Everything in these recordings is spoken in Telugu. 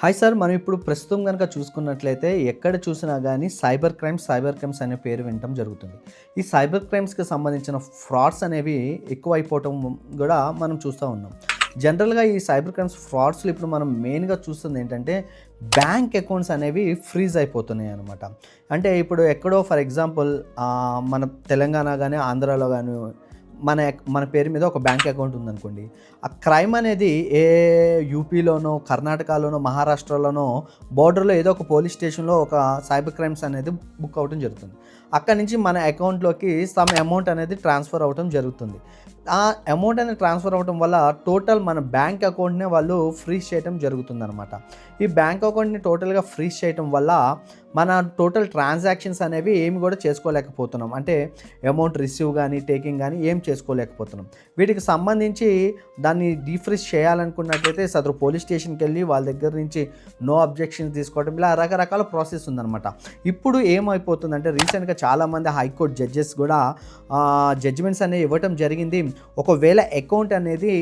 హాయ్ సార్, మనం ఇప్పుడు ప్రస్తుతం గనక చూసుకున్నట్లయితే ఎక్కడ చూసినా గానీ సైబర్ క్రైమ్స్ అనే పేరు వినటం జరుగుతుంది. ఈ సైబర్ క్రైమ్స్‌కి సంబంధించిన ఫ్రాడ్స్ అనేవి ఎక్కువైపోవటం గూడా మనం చూస్తా ఉన్నాం. జనరల్‌గా ఈ సైబర్ క్రైమ్స్ ఫ్రాడ్స్‌లో ఇప్పుడు మనం మెయిన్‌గా చూస్తుంది ఏంటంటే, బ్యాంక్ అకౌంట్స్ అనేవి ఫ్రీజ్ అయిపోతున్నాయన్నమాట. అంటే ఇప్పుడు ఎక్కడో ఫర్ ఎగ్జాంపుల్ మన తెలంగాణ గానీ, ఆంధ్రాలో గానీ మన పేరు మీద ఒక బ్యాంక్ అకౌంట్ ఉందనుకోండి. ఆ క్రైమ్ అనేది యూపీలోనో, కర్ణాటకలోనో, మహారాష్ట్రలోనో బోర్డర్‌లో ఏదో ఒక పోలీస్ స్టేషన్‌లో ఒక సైబర్ క్రైమ్స్ అనేది బుక్ అవ్వటం జరుగుతుంది. అక్కడి నుంచి మన అకౌంట్‌లోకి సమ్ అమౌంట్ అనేది ట్రాన్స్‌ఫర్ అవ్వటం జరుగుతుంది. ఆ అమౌంట్ అనేది ట్రాన్స్‌ఫర్ అవ్వటం వల్ల టోటల్ మన బ్యాంక్ అకౌంట్‌నే వాళ్ళు ఫ్రీజ్ చేయటం జరుగుతుందనమాట. ఈ బ్యాంక్ అకౌంట్‌ని టోటల్‌గా ఫ్రీజ్ చేయటం వల్ల మన టోటల్ ట్రాన్సాక్షన్స్ అనేవి ఏమి కూడా చేసుకోలేకపోతున్నాం. అంటే అమౌంట్ రిసీవ్ కానీ, టేకింగ్ కానీ ఏం చేసుకోలేకపోతున్నాం. వీటికి సంబంధించి దాన్ని డీఫ్రీజ్ చేయాలనుకున్నట్లయితే సదరు పోలీస్ స్టేషన్‌కి వెళ్ళి వాళ్ళ దగ్గర నుంచి నో అబ్జెక్షన్స్ తీసుకోవడం, ఇలా రకరకాల ప్రాసెస్ ఉందనమాట. ఇప్పుడు ఏమైపోతుందంటే రీసెంట్‌గా చాలామంది హైకోర్టు జడ్జెస్ కూడా జడ్జిమెంట్స్ అనేవి ఇవ్వటం జరిగింది. ఒకవేళ అకౌంట్ అనేది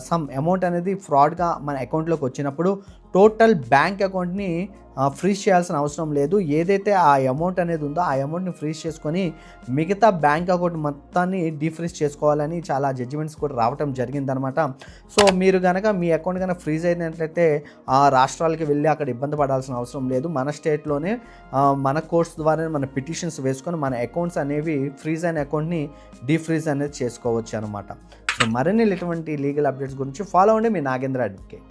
సమ్ అమౌంట్ అనేది ఫ్రాడ్‌గా మన అకౌంట్‌లోకి వచ్చినప్పుడు టోటల్ బ్యాంక్ అకౌంట్‌ని ఫ్రీజ్ చేయాల్సిన అవసరం లేదు. ఏదైతే ఆ అమౌంట్ అనేది ఉందో ఆ అమౌంట్‌ని ఫ్రీజ్ చేసుకొని మిగతా బ్యాంక్ అకౌంట్ మొత్తాన్ని డీఫ్రీజ్ చేసుకోవాలని చాలా జడ్జిమెంట్స్ కూడా రావటం జరిగిందనమాట. సో మీరు గనక మీ అకౌంట్ కనుక ఫ్రీజ్ అయినట్లయితే ఆ రాష్ట్రాలకి వెళ్ళి అక్కడ ఇబ్బంది పడాల్సిన అవసరం లేదు. మన స్టేట్లోనే మన కోర్ట్స్ ద్వారా మన పిటిషన్స్ వేసుకొని మన అకౌంట్స్ అనేవి ఫ్రీజ్ అయిన అకౌంట్‌ని డీఫ్రీజ్ అనేది చేసుకోవచ్చు అనమాట. సో మరిన్ని ఇటువంటి లీగల్ అప్డేట్స్ గురించి ఫాలో అవ్వండి. మీ నాగేంద్ర అడ్వకేట్.